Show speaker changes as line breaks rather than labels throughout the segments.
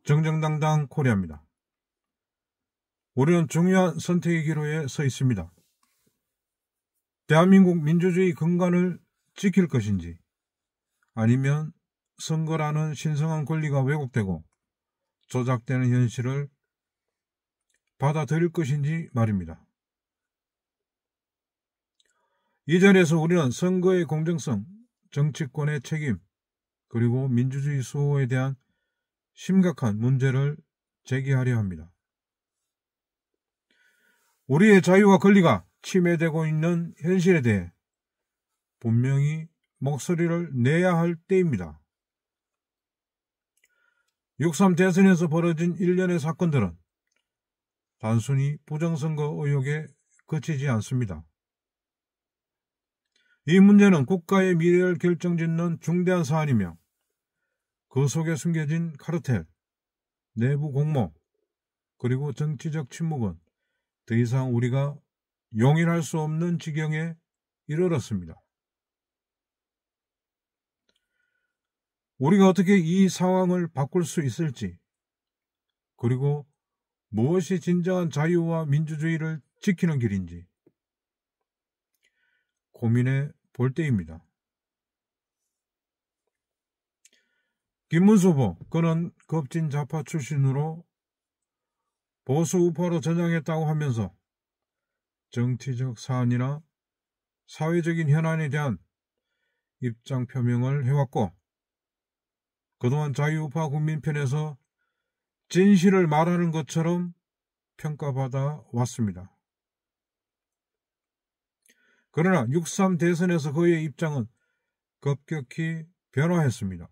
정정당당 코리아입니다. 우리는 중요한 선택의 기로에 서 있습니다. 대한민국 민주주의 근간을 지킬 것인지, 아니면 선거라는 신성한 권리가 왜곡되고 조작되는 현실을 받아들일 것인지 말입니다. 이 자리에서 우리는 선거의 공정성, 정치권의 책임, 그리고 민주주의 수호에 대한 심각한 문제를 제기하려 합니다. 우리의 자유와 권리가 침해되고 있는 현실에 대해 분명히 목소리를 내야 할 때입니다. 6.3 대선에서 벌어진 일련의 사건들은 단순히 부정선거 의혹에 그치지 않습니다. 이 문제는 국가의 미래를 결정짓는 중대한 사안이며 그 속에 숨겨진 카르텔, 내부 공모, 그리고 정치적 침묵은 더 이상 우리가 용인할 수 없는 지경에 이르렀습니다. 우리가 어떻게 이 상황을 바꿀 수 있을지, 그리고 무엇이 진정한 자유와 민주주의를 지키는 길인지 고민해 볼 때입니다. 김문수 후보, 그는 급진 좌파 출신으로 보수 우파로 전향했다고 하면서 정치적 사안이나 사회적인 현안에 대한 입장 표명을 해왔고, 그동안 자유우파 국민 편에서 진실을 말하는 것처럼 평가받아 왔습니다. 그러나 6.3 대선에서 그의 입장은 급격히 변화했습니다.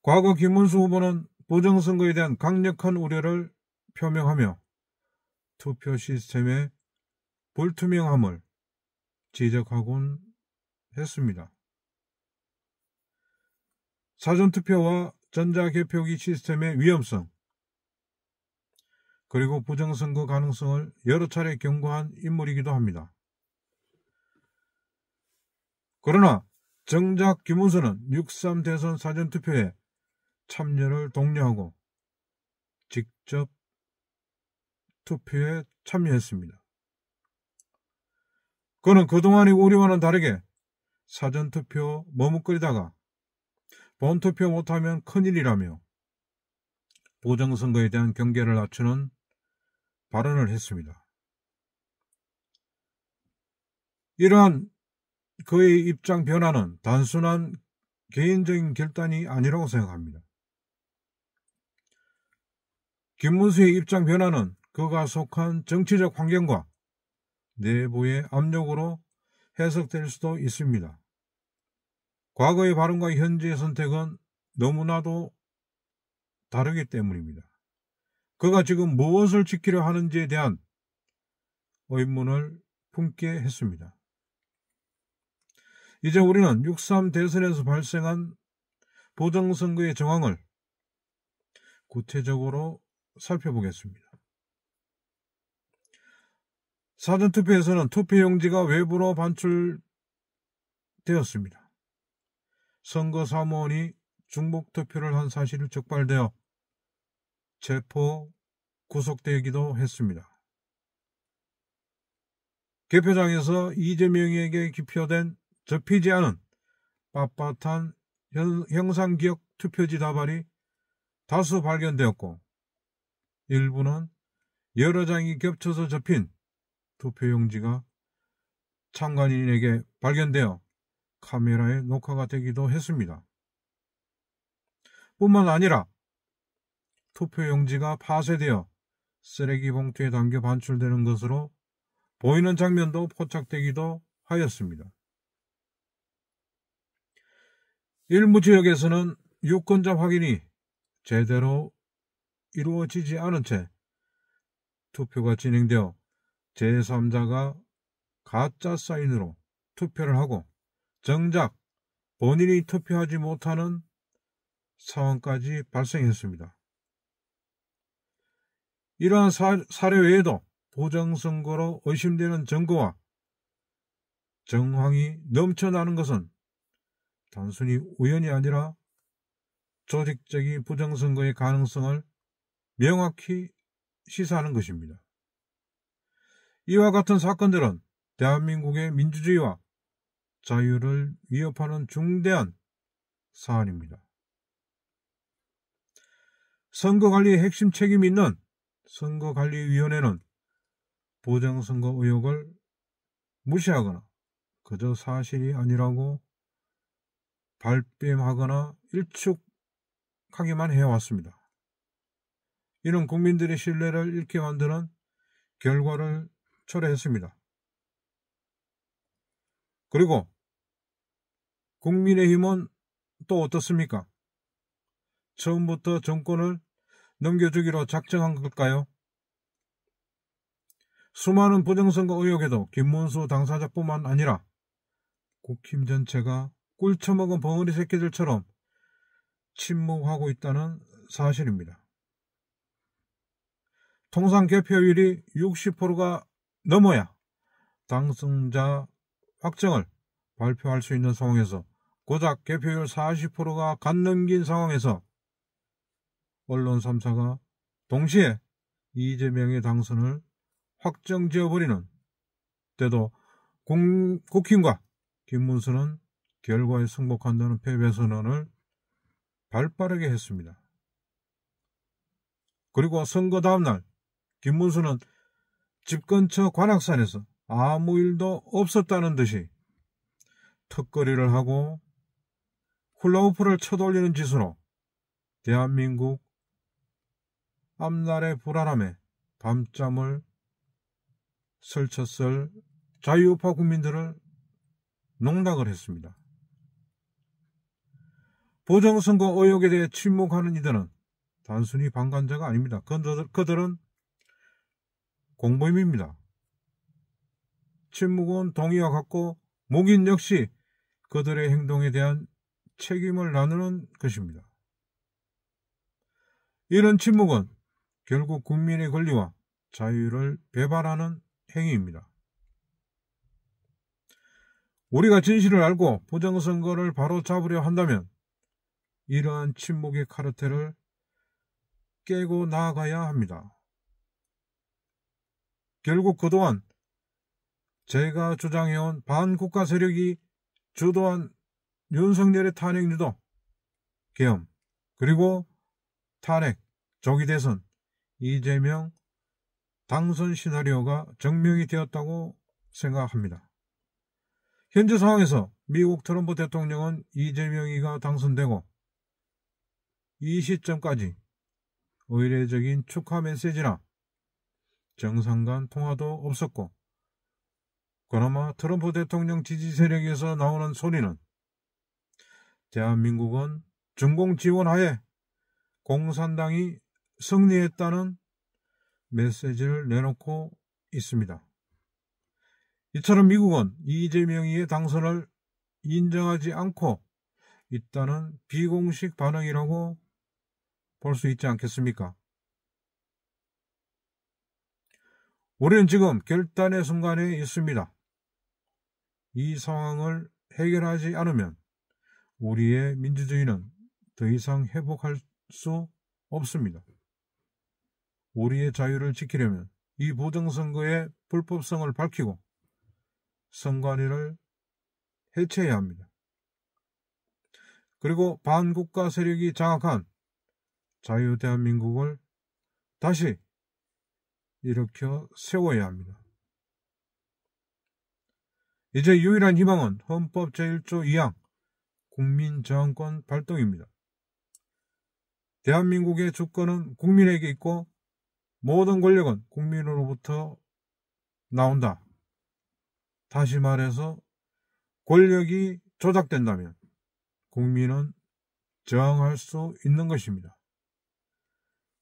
과거 김문수 후보는 부정선거에 대한 강력한 우려를 표명하며 투표 시스템의 불투명함을 지적하곤 했습니다. 사전투표와 전자개표기 시스템의 위험성, 그리고 부정선거 가능성을 여러 차례 경고한 인물이기도 합니다. 그러나 정작 김문수는 6.3 대선 사전투표에 참여를 독려하고 직접 투표에 참여했습니다. 그는 그동안의 우려와는 다르게 사전투표 머뭇거리다가 본투표 못하면 큰일이라며 부정선거에 대한 경계를 낮추는 발언을 했습니다. 이러한 그의 입장 변화는 단순한 개인적인 결단이 아니라고 생각합니다. 김문수의 입장 변화는 그가 속한 정치적 환경과 내부의 압력으로 해석될 수도 있습니다. 과거의 발언과 현재의 선택은 너무나도 다르기 때문입니다. 그가 지금 무엇을 지키려 하는지에 대한 의문을 품게 했습니다. 이제 우리는 6.3 대선에서 발생한 부정선거의 정황을 구체적으로 살펴보겠습니다. 사전투표에서는 투표용지가 외부로 반출되었습니다. 선거사무원이 중복투표를 한 사실이 적발되어 체포, 구속되기도 했습니다. 개표장에서 이재명에게 기표된 접히지 않은 빳빳한 형상기억 투표지 다발이 다수 발견되었고, 일부는 여러 장이 겹쳐서 접힌 투표용지가 참관인에게 발견되어 카메라에 녹화가 되기도 했습니다. 뿐만 아니라 투표용지가 파쇄되어 쓰레기 봉투에 담겨 반출되는 것으로 보이는 장면도 포착되기도 하였습니다. 일부 지역에서는 유권자 확인이 제대로 이루어지지 않은 채 투표가 진행되어 제3자가 가짜 사인으로 투표를 하고 정작 본인이 투표하지 못하는 상황까지 발생했습니다. 이러한 사례 외에도 부정선거로 의심되는 증거와 정황이 넘쳐나는 것은 단순히 우연이 아니라 조직적인 부정선거의 가능성을 명확히 시사하는 것입니다. 이와 같은 사건들은 대한민국의 민주주의와 자유를 위협하는 중대한 사안입니다. 선거관리의 핵심 책임이 있는 선거관리위원회는 부정선거 의혹을 무시하거나 그저 사실이 아니라고 발뺌하거나 일축하기만 해왔습니다. 이는 국민들의 신뢰를 잃게 만드는 결과를 초래했습니다. 그리고 국민의힘은 또 어떻습니까? 처음부터 정권을 넘겨주기로 작정한 걸까요? 수많은 부정선거 의혹에도 김문수 당사자뿐만 아니라 국힘 전체가 꿀처먹은 벙어리 새끼들처럼 침묵하고 있다는 사실입니다. 통상 개표율이 60%가 넘어야 당선자 확정을 발표할 수 있는 상황에서 고작 개표율 40%가 간 넘긴 상황에서 언론 3사가 동시에 이재명의 당선을 확정지어버리는 때도 국힘과 김문수는 결과에 승복한다는 패배선언을 발빠르게 했습니다. 그리고 선거 다음날 김문수는 집 근처 관악산에서 아무 일도 없었다는 듯이 턱걸이를 하고 훌라후프를 쳐돌리는 짓으로 대한민국 앞날의 불안함에 밤잠을 설쳤을 자유우파 국민들을 농락을 했습니다. 부정선거 의혹에 대해 침묵하는 이들은 단순히 방관자가 아닙니다. 그들은 공범입니다. 침묵은 동의와 같고 묵인 역시 그들의 행동에 대한 책임을 나누는 것입니다. 이런 침묵은 결국 국민의 권리와 자유를 배반하는 행위입니다. 우리가 진실을 알고 부정선거를 바로 잡으려 한다면 이러한 침묵의 카르텔을 깨고 나아가야 합니다. 결국 그동안 제가 주장해온 반국가 세력이 주도한 윤석열의 탄핵 유도, 계엄, 그리고 탄핵, 조기 대선, 이재명 당선 시나리오가 증명이 되었다고 생각합니다. 현재 상황에서 미국 트럼프 대통령은 이재명이가 당선되고 이 시점까지 의례적인 축하 메시지나 정상 간 통화도 없었고, 그나마 트럼프 대통령 지지 세력에서 나오는 소리는 대한민국은 중공 지원하에 공산당이 승리했다는 메시지를 내놓고 있습니다. 이처럼 미국은 이재명의 당선을 인정하지 않고 있다는 비공식 반응이라고 볼 수 있지 않겠습니까? 우리는 지금 결단의 순간에 있습니다. 이 상황을 해결하지 않으면 우리의 민주주의는 더 이상 회복할 수 없습니다. 우리의 자유를 지키려면 이 부정선거의 불법성을 밝히고 선관위를 해체해야 합니다. 그리고 반국가 세력이 장악한 자유 대한민국을 다시 일으켜 세워야 합니다. 이제 유일한 희망은 헌법 제1조 2항 국민저항권 발동입니다. 대한민국의 주권은 국민에게 있고 모든 권력은 국민으로부터 나온다. 다시 말해서 권력이 조작된다면 국민은 저항할 수 있는 것입니다.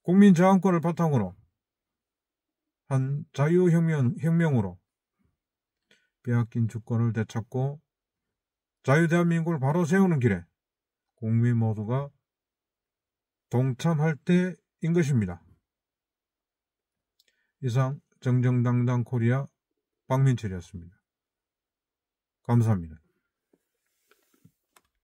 국민 저항권을 바탕으로 한 자유혁명으로 빼앗긴 주권을 되찾고 자유대한민국을 바로 세우는 길에 국민 모두가 동참할 때인 것입니다. 이상 정정당당 코리아 박민철이었습니다. 감사합니다.